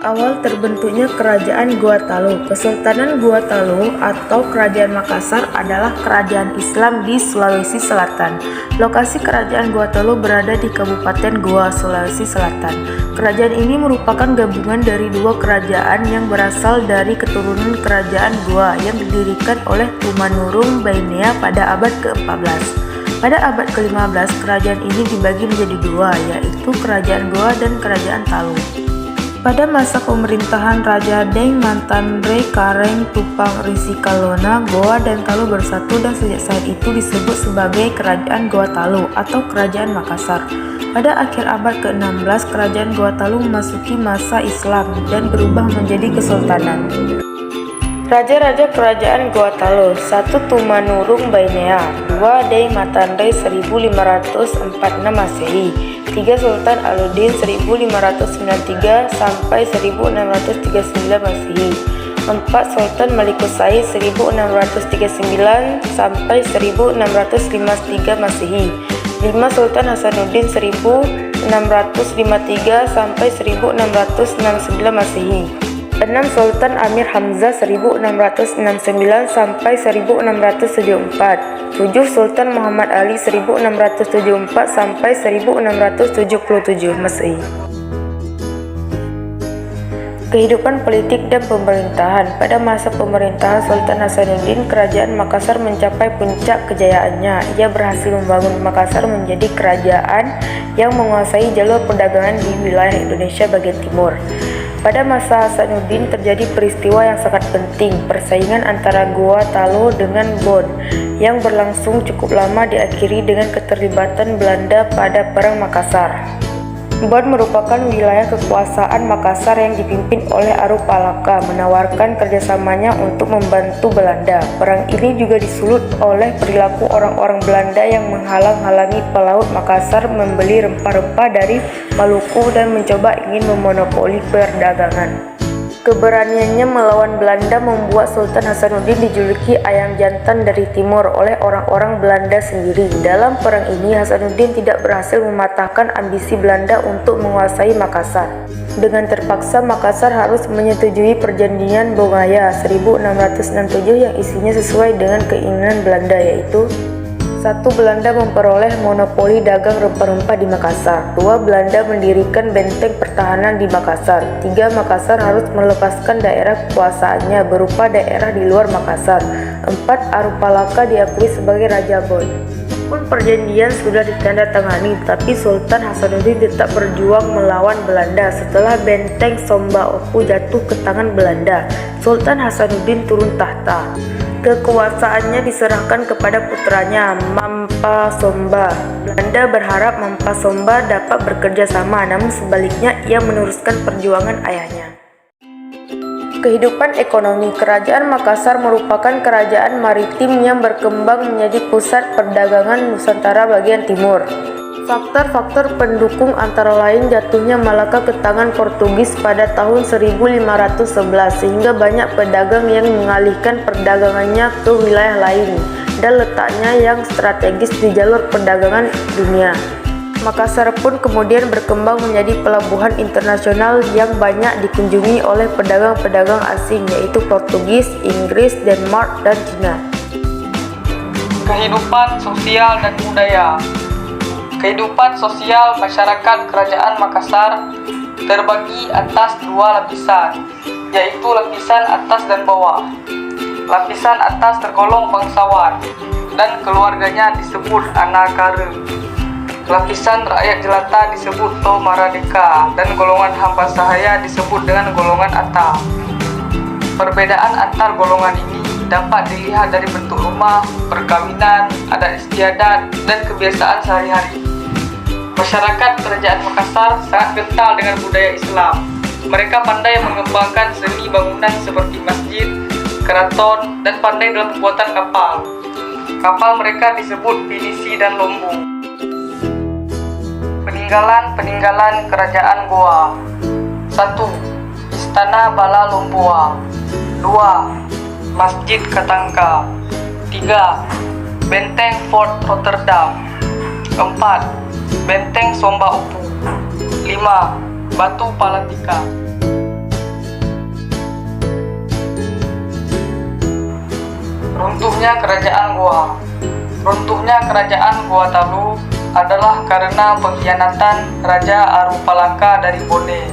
Awal terbentuknya Kerajaan Gua Talu. Kesultanan Gua Talu atau Kerajaan Makassar adalah kerajaan Islam di Sulawesi Selatan. Lokasi Kerajaan Gua Talu berada di Kabupaten Goa, Sulawesi Selatan. Kerajaan ini merupakan gabungan dari dua kerajaan yang berasal dari keturunan Kerajaan Goa yang didirikan oleh Tumanurung Bainea pada abad ke-14. Pada abad ke-15, kerajaan ini dibagi menjadi dua, yaitu Kerajaan Goa dan Kerajaan Talu. Pada masa pemerintahan Raja Deng Mantanre Kareng Tupang Risikalona, Goa dan Talu bersatu dan sejak saat itu disebut sebagai Kerajaan Goa Talu atau Kerajaan Makassar. Pada akhir abad ke-16, Kerajaan Goa Talu memasuki masa Islam dan berubah menjadi kesultanan. Raja-raja Kerajaan Goa Talu: 1. Tumanurung Bainea, 2. Deng Mantanre 1546 Masehi, 3. Sultan Alauddin 1593 sampai 1639 Masehi, 4. Sultan Malikus Said 1639 sampai 1653 Masehi, 5. Sultan Hasanuddin 1653 sampai 1669 Masehi, 6. Sultan Amir Hamzah 1669 sampai 1674, 7. Sultan Muhammad Ali 1674 sampai 1677 Masehi. Kehidupan politik dan pemerintahan. Pada masa pemerintahan Sultan Hasanuddin, Kerajaan Makassar mencapai puncak kejayaannya. Ia berhasil membangun Makassar menjadi kerajaan yang menguasai jalur perdagangan di wilayah Indonesia bagian timur. Pada masa Hasanuddin terjadi peristiwa yang sangat penting, persaingan antara Goa Talu dengan Bon, yang berlangsung cukup lama diakhiri dengan keterlibatan Belanda pada Perang Makassar. Bon merupakan wilayah kekuasaan Makassar yang dipimpin oleh Arupalaka, menawarkan kerjasamanya untuk membantu Belanda. Perang ini juga disulut oleh perilaku orang-orang Belanda yang menghalang-halangi pelaut Makassar membeli rempah-rempah dari Maluku dan mencoba ingin memonopoli perdagangan. Keberaniannya melawan Belanda membuat Sultan Hasanuddin dijuluki ayam jantan dari timur oleh orang-orang Belanda sendiri. Dalam perang ini, Hasanuddin tidak berhasil mematahkan ambisi Belanda untuk menguasai Makassar. Dengan terpaksa, Makassar harus menyetujui perjanjian Bongaya 1667 yang isinya sesuai dengan keinginan Belanda, yaitu 1. Belanda memperoleh monopoli dagang rempah-rempah di Makassar. 2. Belanda mendirikan benteng pertahanan di Makassar. 3. Makassar harus melepaskan daerah kekuasaannya berupa daerah di luar Makassar. 4. Arupalaka diakui sebagai Raja Bon. Pun perjanjian sudah ditandatangani, tapi Sultan Hasanuddin tetap berjuang melawan Belanda. Setelah benteng Somba Opu jatuh ke tangan Belanda, Sultan Hasanuddin turun tahta. Kekuasaannya diserahkan kepada putranya, Mampa Somba. Belanda berharap Mampa Somba dapat bekerja sama, namun sebaliknya ia meneruskan perjuangan ayahnya. Kehidupan ekonomi. Kerajaan Makassar merupakan kerajaan maritim yang berkembang menjadi pusat perdagangan Nusantara bagian timur. Faktor-faktor pendukung antara lain jatuhnya Malaka ke tangan Portugis pada tahun 1511, sehingga banyak pedagang yang mengalihkan perdagangannya ke wilayah lain, dan letaknya yang strategis di jalur perdagangan dunia. Makassar pun kemudian berkembang menjadi pelabuhan internasional yang banyak dikunjungi oleh pedagang-pedagang asing, yaitu Portugis, Inggris, Denmark, dan Cina. Kehidupan sosial dan budaya. Kehidupan sosial masyarakat Kerajaan Makassar terbagi atas dua lapisan, yaitu lapisan atas dan bawah. Lapisan atas tergolong bangsawan dan keluarganya disebut anakara. Lapisan rakyat jelata disebut tomaradeka dan golongan hamba sahaya disebut dengan golongan atta. Perbedaan antar golongan ini dapat dilihat dari bentuk rumah, perkawinan, adat istiadat, dan kebiasaan sehari-hari. Masyarakat Kerajaan Makassar sangat kental dengan budaya Islam. Mereka pandai mengembangkan seni bangunan seperti masjid, keraton, dan pandai dalam pembuatan kapal. Kapal mereka disebut pinisi dan lombu. Peninggalan Kerajaan Goa. 1. Istana Bala Lombua. 2. Masjid Katangka. 3. Benteng Fort Rotterdam. 4. Benteng Somba Opu. 5. Batu Palatika. Runtuhnya kerajaan Goa. Runtuhnya kerajaan Goa Talu adalah karena pengkhianatan Raja Arupalaka dari Bone,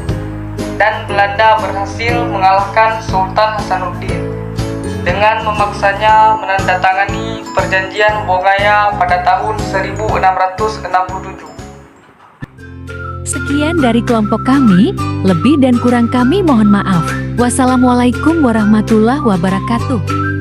dan Belanda berhasil mengalahkan Sultan Hasanuddin dengan memaksanya menandatangani perjanjian Bongaya pada tahun 1667. Sekian dari kelompok kami, lebih dan kurang kami mohon maaf. Wassalamualaikum warahmatullahi wabarakatuh.